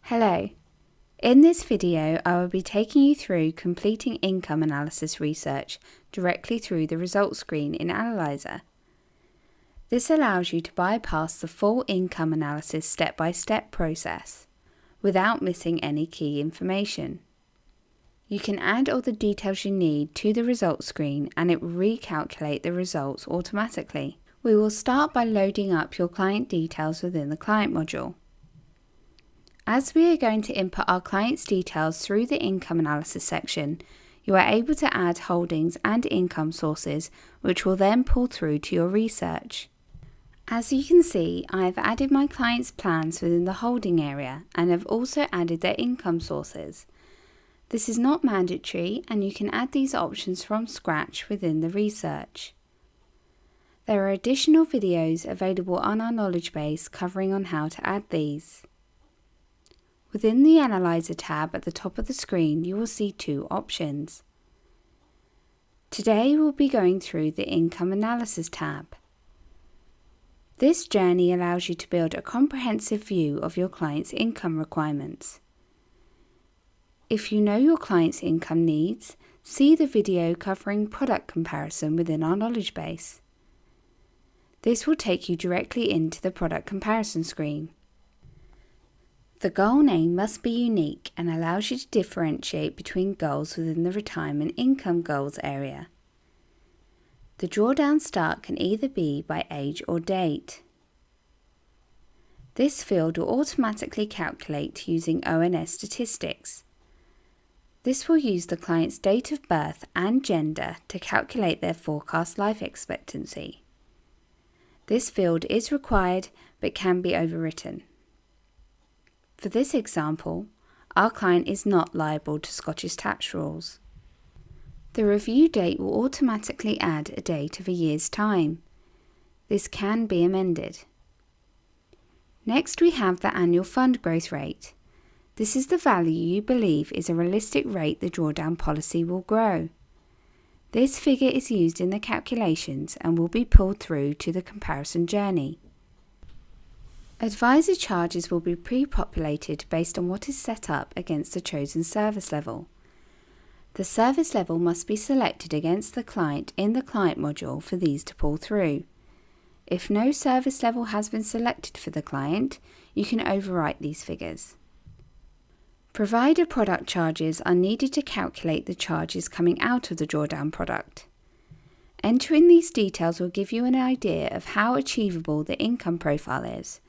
Hello. In this video, I will be taking you through completing income analysis research directly through the results screen in Analyser. This allows you to bypass the full income analysis step-by-step process without missing any key information. You can add all the details you need to the results screen and it will recalculate the results automatically. We will start by loading up your client details within the client module. As we are going to input our client's details through the income analysis section, you are able to add holdings and income sources, which will then pull through to your research. As you can see, I have added my client's plans within the holding area and have also added their income sources. This is not mandatory and you can add these options from scratch within the research. There are additional videos available on our knowledge base covering on how to add these. Within the Analyzer tab at the top of the screen, you will see two options. Today we'll be going through the Income Analysis tab. This journey allows you to build a comprehensive view of your client's income requirements. If you know your client's income needs, see the video covering product comparison within our knowledge base. This will take you directly into the product comparison screen. The goal name must be unique and allows you to differentiate between goals within the retirement income goals area. The drawdown start can either be by age or date. This field will automatically calculate using ONS statistics. This will use the client's date of birth and gender to calculate their forecast life expectancy. This field is required but can be overwritten. For this example, our client is not liable to Scottish tax rules. The review date will automatically add a date of a year's time. This can be amended. Next we have the annual fund growth rate. This is the value you believe is a realistic rate the drawdown policy will grow. This figure is used in the calculations and will be pulled through to the comparison journey. Advisor charges will be pre-populated based on what is set up against the chosen service level. The service level must be selected against the client in the client module for these to pull through. If no service level has been selected for the client, you can overwrite these figures. Provider product charges are needed to calculate the charges coming out of the drawdown product. Entering these details will give you an idea of how achievable the income profile is.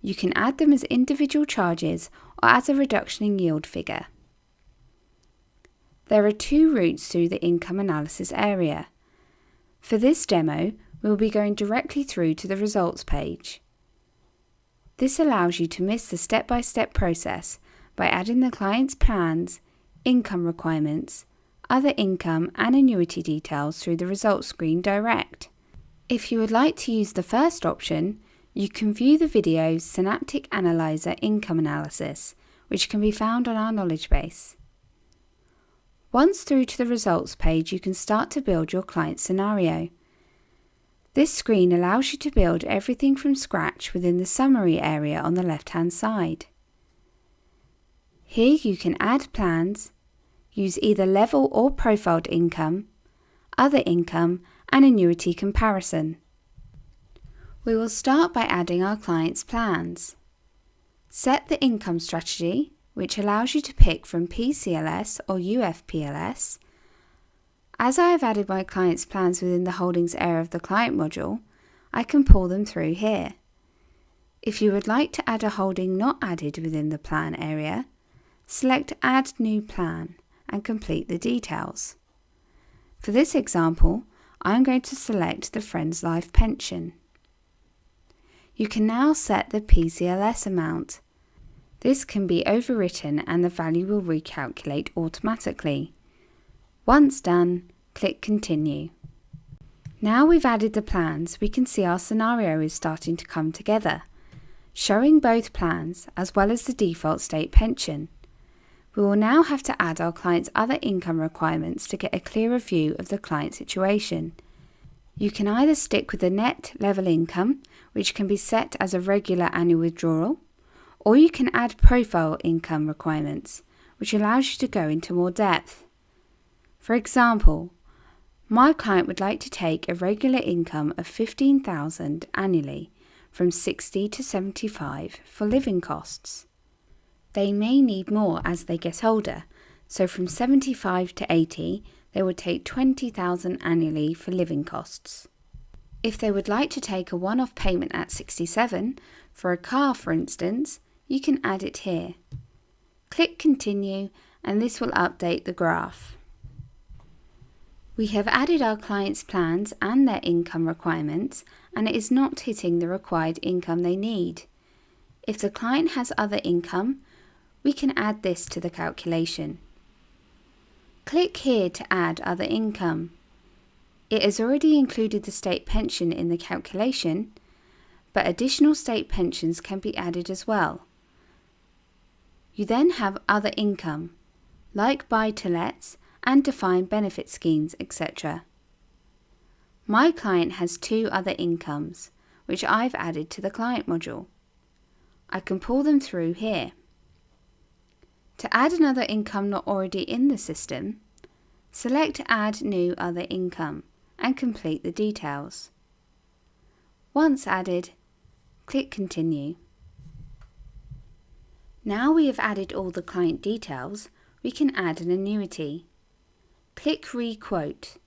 You can add them as individual charges or as a reduction in yield figure. There are two routes through the income analysis area. For this demo, we will be going directly through to the results page. This allows you to miss the step-by-step process by adding the client's plans, income requirements, other income and annuity details through the results screen direct. If you would like to use the first option, you can view the video Synaptic Analyser Income Analysis, which can be found on our knowledge base. Once through to the results page, you can start to build your client scenario. This screen allows you to build everything from scratch within the summary area on the left-hand side. Here you can add plans, use either level or profiled income, other income and annuity comparison. We will start by adding our client's plans. Set the income strategy, which allows you to pick from PCLS or UFPLS. As I have added my client's plans within the holdings area of the client module, I can pull them through here. If you would like to add a holding not added within the plan area, select Add New Plan and complete the details. For this example, I am going to select the Friends Life Pension. You can now set the PCLS amount. This can be overwritten and the value will recalculate automatically. Once done, click Continue. Now we've added the plans, we can see our scenario is starting to come together, showing both plans as well as the default state pension. We will now have to add our client's other income requirements to get a clearer view of the client situation. You can either stick with the net level income, which can be set as a regular annual withdrawal, or you can add profile income requirements, which allows you to go into more depth. For example, my client would like to take a regular income of $15,000 annually from 60 to 75 for living costs. They may need more as they get older, so from 75 to 80, they would take $20,000 annually for living costs. If they would like to take a one-off payment at 67, for a car for instance, you can add it here. Click Continue and this will update the graph. We have added our clients' plans and their income requirements, and it is not hitting the required income they need. If the client has other income, we can add this to the calculation. Click here to add other income. It has already included the state pension in the calculation, but additional state pensions can be added as well. You then have other income, like buy-to-lets and defined benefit schemes, etc. My client has two other incomes, which I've added to the client module. I can pull them through here. To add another income not already in the system, select Add New Other Income and complete the details. Once added, click Continue. Now we have added all the client details, we can add an annuity. Click Re-Quote.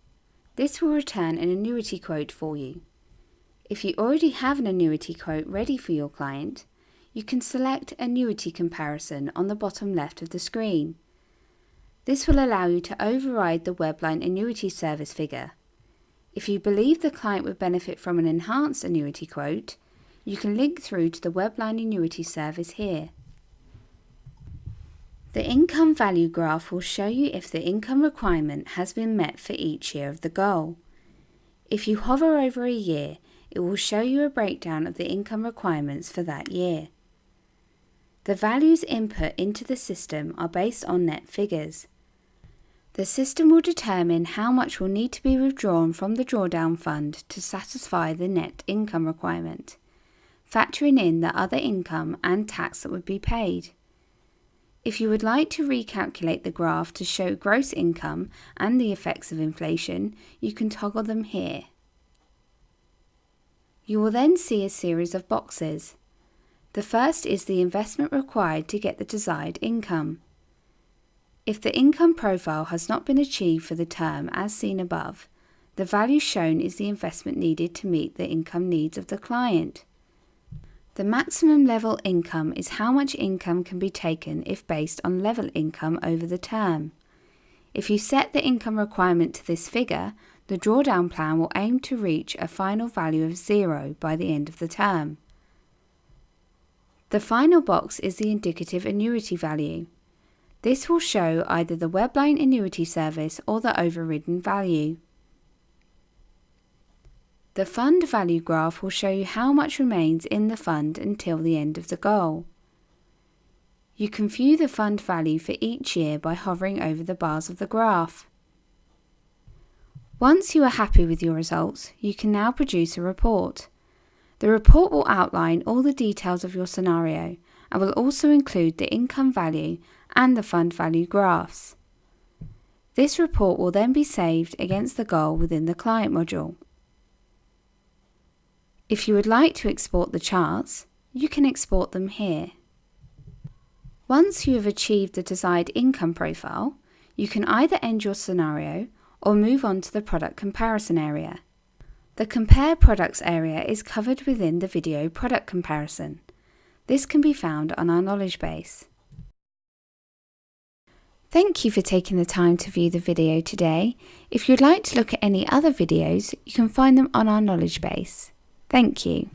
This will return an annuity quote for you. If you already have an annuity quote ready for your client, you can select Annuity Comparison on the bottom left of the screen. This will allow you to override the Webline annuity service figure. If you believe the client would benefit from an enhanced annuity quote, you can link through to the Webline annuity service here. The income value graph will show you if the income requirement has been met for each year of the goal. If you hover over a year, it will show you a breakdown of the income requirements for that year. The values input into the system are based on net figures. The system will determine how much will need to be withdrawn from the drawdown fund to satisfy the net income requirement, factoring in the other income and tax that would be paid. If you would like to recalculate the graph to show gross income and the effects of inflation, you can toggle them here. You will then see a series of boxes. The first is the investment required to get the desired income. If the income profile has not been achieved for the term as seen above, the value shown is the investment needed to meet the income needs of the client. The maximum level income is how much income can be taken if based on level income over the term. If you set the income requirement to this figure, the drawdown plan will aim to reach a final value of 0 by the end of the term. The final box is the indicative annuity value. This will show either the Webline annuity service or the overridden value. The fund value graph will show you how much remains in the fund until the end of the goal. You can view the fund value for each year by hovering over the bars of the graph. Once you are happy with your results, you can now produce a report. The report will outline all the details of your scenario and will also include the income value and the fund value graphs. This report will then be saved against the goal within the client module. If you would like to export the charts, you can export them here. Once you have achieved the desired income profile, you can either end your scenario or move on to the product comparison area. The Compare Products area is covered within the video Product Comparison. This can be found on our knowledge base. Thank you for taking the time to view the video today. If you'd like to look at any other videos, you can find them on our knowledge base. Thank you.